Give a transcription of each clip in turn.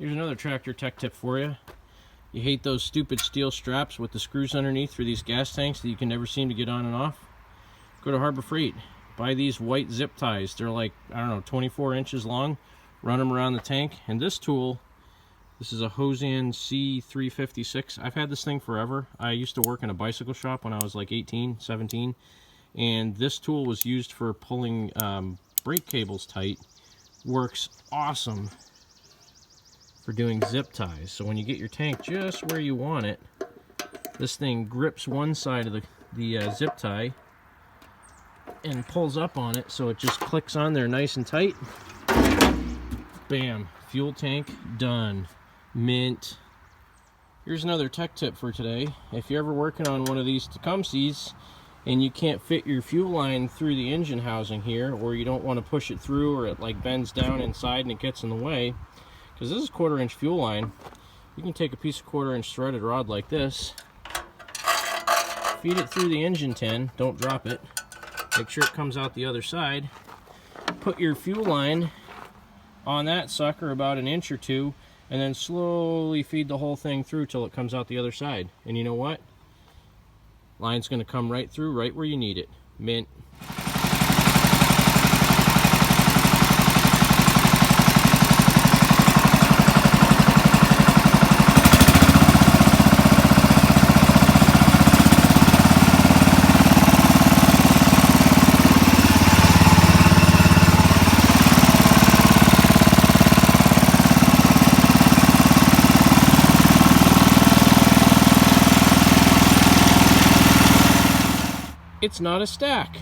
Here's another tractor tech tip for you. You hate those stupid steel straps with the screws underneath for these gas tanks that you can never seem to get on and off? Go to Harbor Freight. Buy these white zip ties. They're like, I don't know, 24 inches long. Run them around the tank. And this tool, this is a Hosan C356. I've had this thing forever. I used to work in a bicycle shop when I was like 18, 17. And this tool was used for pulling brake cables tight. Works awesome for doing zip ties. So when you get your tank just where you want it, this thing grips one side of the zip tie and pulls up on it, so it just clicks on there nice and tight. Bam, fuel tank done. Mint. Here's another tech tip for today. If you're ever working on one of these Tecumsehs and you can't fit your fuel line through the engine housing here, or you don't want to push it through, or it like bends down inside and it gets in the way, because this is 1/4 inch fuel line, you can take a piece of 1/4 inch threaded rod like this, feed it through the engine tin, don't drop it, make sure it comes out the other side, put your fuel line on that sucker about 1 inch or 2, and then slowly feed the whole thing through till it comes out the other side. And you know what? Line's going to come right through, right where you need it. Mint. It's not a stack.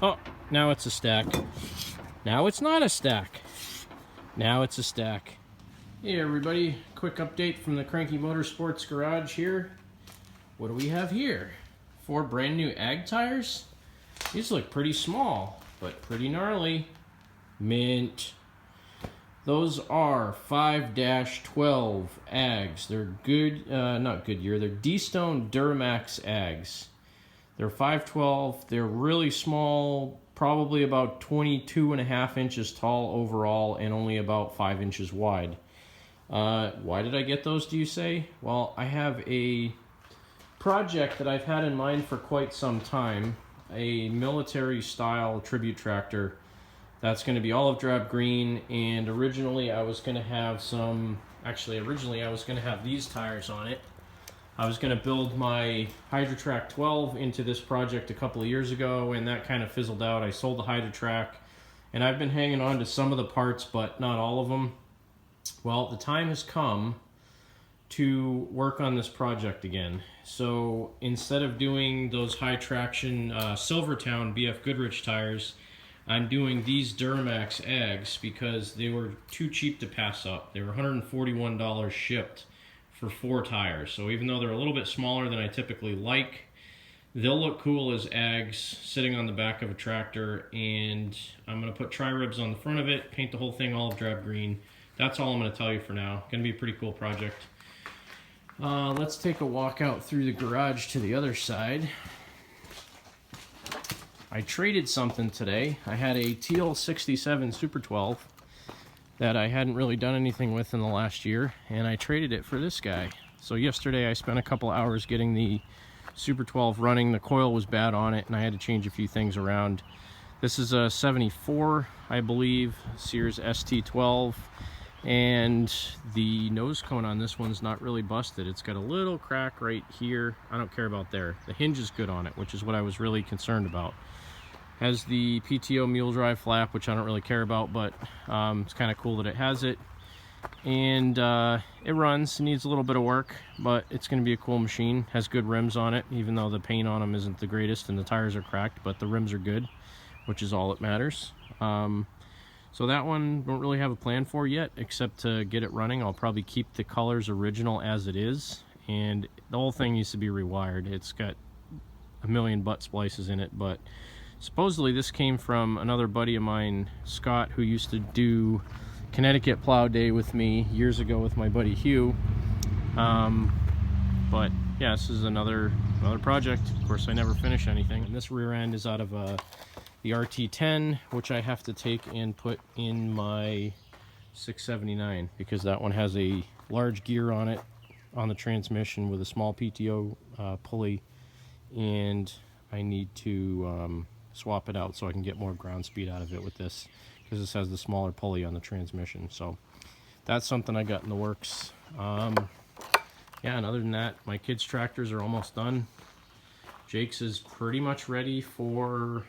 Oh, now it's a stack. Now it's not a stack. Now it's a stack. Hey everybody, quick update from the Cranky Motorsports garage here. What do we have here? 4 brand new ag tires. These look pretty small, but pretty gnarly. Mint. Those are 5-12 ags. They're good, not Goodyear, they're D-Stone Duramax ags. They're 512, they're really small, probably about 22.5 inches tall overall and only about 5 inches wide. Why did I get those, do you say? Well, I have a project that I've had in mind for quite some time, a military style tribute tractor. That's going to be olive drab green, and originally I was going to have these tires on it. I was going to build my Hydra-Track 12 into this project a couple of years ago, and that kind of fizzled out. I sold the Hydra-Track, and I've been hanging on to some of the parts, but not all of them. Well, the time has come to work on this project again. So instead of doing those high traction Silvertown BF Goodrich tires, I'm doing these Duramax ags because they were too cheap to pass up. They were $141 shipped for 4 tires. So even though they're a little bit smaller than I typically like, they'll look cool as ags sitting on the back of a tractor. And I'm going to put tri-ribs on the front of it, paint the whole thing olive drab green. That's all I'm going to tell you for now. Going to be a pretty cool project. Let's take a walk out through the garage to the other side. I traded something today. I had a teal 67 Super 12 that I hadn't really done anything with in the last year, and I traded it for this guy. So yesterday I spent a couple hours getting the Super 12 running. The coil was bad on it, and I had to change a few things around. This is a 74, I believe, Sears ST12, and the nose cone on this one's not really busted. It's got a little crack right here. I don't care about there. The hinge is good on it, which is what I was really concerned about. Has the PTO mule drive flap, which I don't really care about, but it's kind of cool that it has it. And it runs, needs a little bit of work, but it's going to be a cool machine. Has good rims on it, even though the paint on them isn't the greatest and the tires are cracked, but the rims are good, which is all that matters. So that one don't really have a plan for yet, except to get it running. I'll probably keep the colors original as it is, and the whole thing needs to be rewired. It's got a million butt splices in it, but supposedly this came from another buddy of mine, Scott, who used to do Connecticut Plow Day with me years ago with my buddy Hugh. But yeah, this is another project. Of course, I never finish anything. And this rear end is out of the the RT10, which I have to take and put in my 679 because that one has a large gear on it, on the transmission, with a small PTO pulley, and I need to swap it out so I can get more ground speed out of it with this, because this has the smaller pulley on the transmission. So that's something I got in the works. Yeah, and other than that, my kids' tractors are almost done. Jake's is pretty much ready for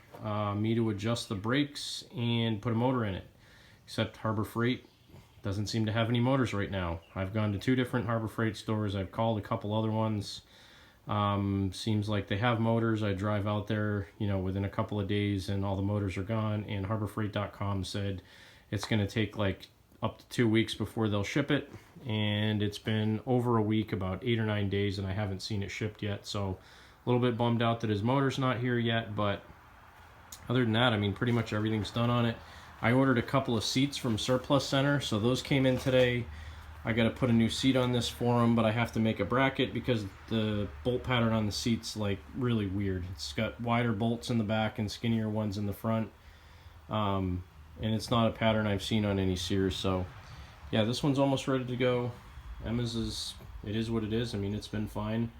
me to adjust the brakes and put a motor in it, except Harbor Freight doesn't seem to have any motors right now. I've gone to 2 different Harbor Freight stores. I've called a couple other ones. Seems like they have motors. I drive out there, you know, within a couple of days and all the motors are gone, and HarborFreight.com said it's going to take like up to 2 weeks before they'll ship it, and it's been over a week, about 8 or 9 days, and I haven't seen it shipped yet. So a little bit bummed out that his motor's not here yet, but other than that, I mean, pretty much everything's done on it. I ordered a couple of seats from Surplus Center, so those came in today. I got to put a new seat on this for them, but I have to make a bracket because the bolt pattern on the seat's like really weird. It's got wider bolts in the back and skinnier ones in the front, and it's not a pattern I've seen on any Sears. So yeah, this one's almost ready to go. Emma's it is what it is. I mean, it's been fine.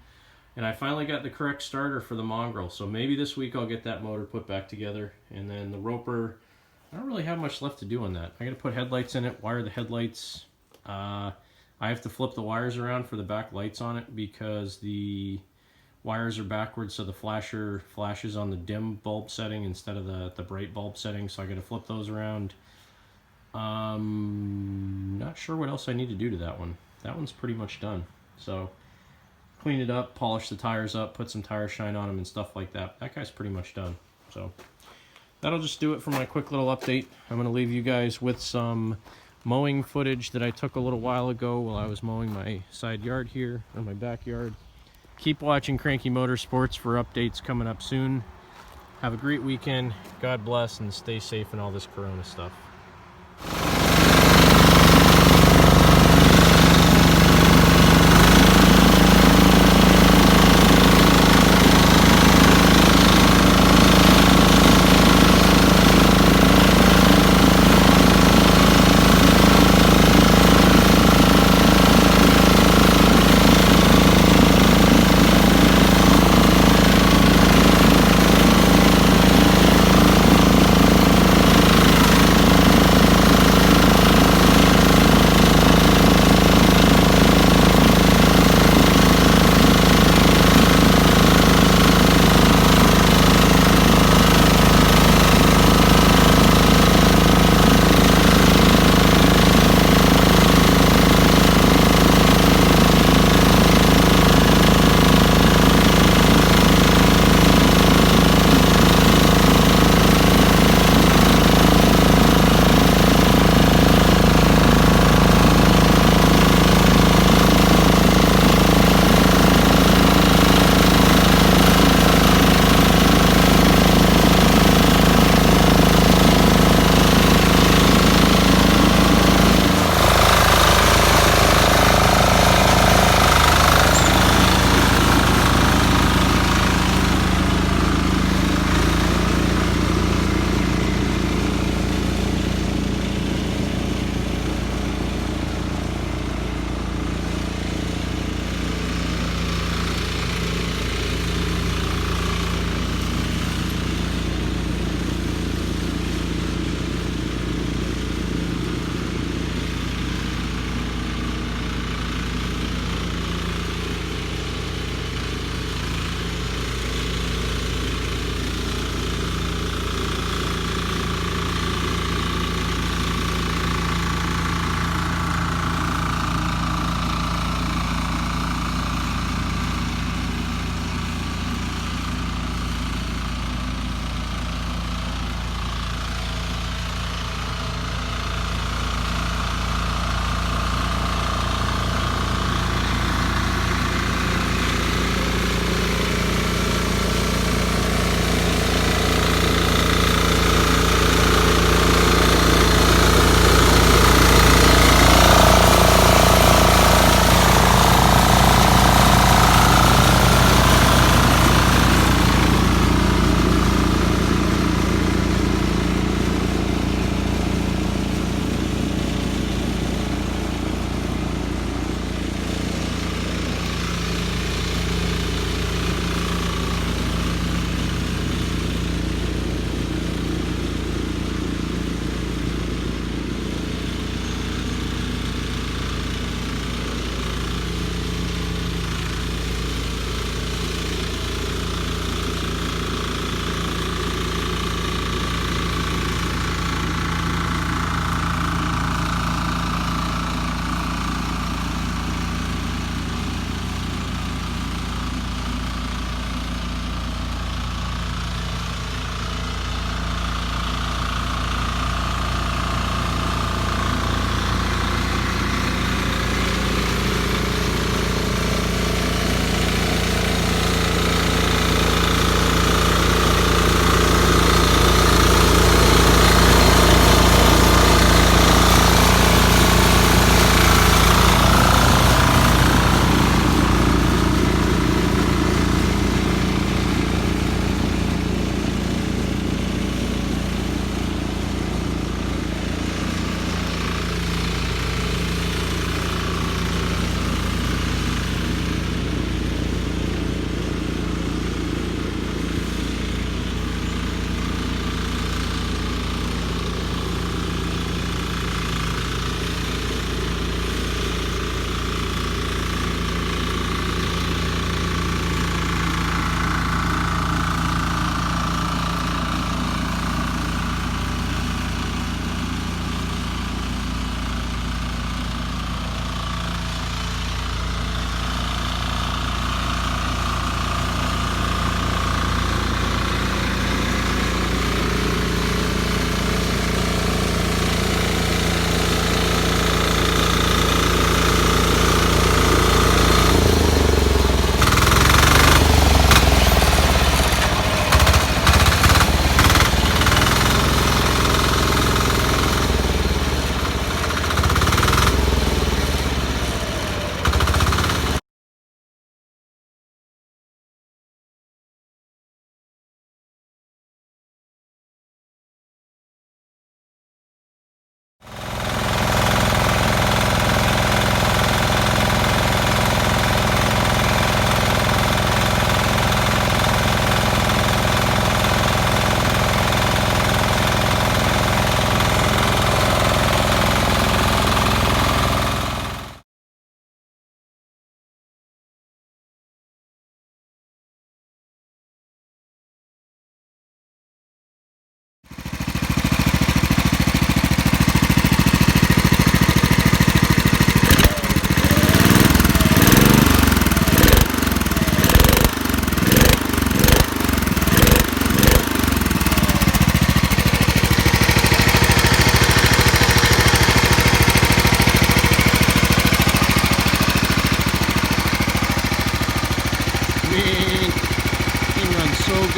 And I finally got the correct starter for the mongrel, so maybe this week I'll get that motor put back together. And then the roper, I don't really have much left to do on that. I got to put headlights in it, wire the headlights. I have to flip the wires around for the back lights on it because the wires are backwards, so the flasher flashes on the dim bulb setting instead of the bright bulb setting, so I got to flip those around. Not sure what else I need to do to that one. That one's pretty much done. So clean it up, polish the tires up, put some tire shine on them and stuff like that. That guy's pretty much done. So that'll just do it for my quick little update. I'm going to leave you guys with some mowing footage that I took a little while ago while I was mowing my side yard here, or my backyard. Keep watching Cranky Motorsports for updates coming up soon. Have a great weekend. God bless, and stay safe in all this Corona stuff.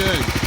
good.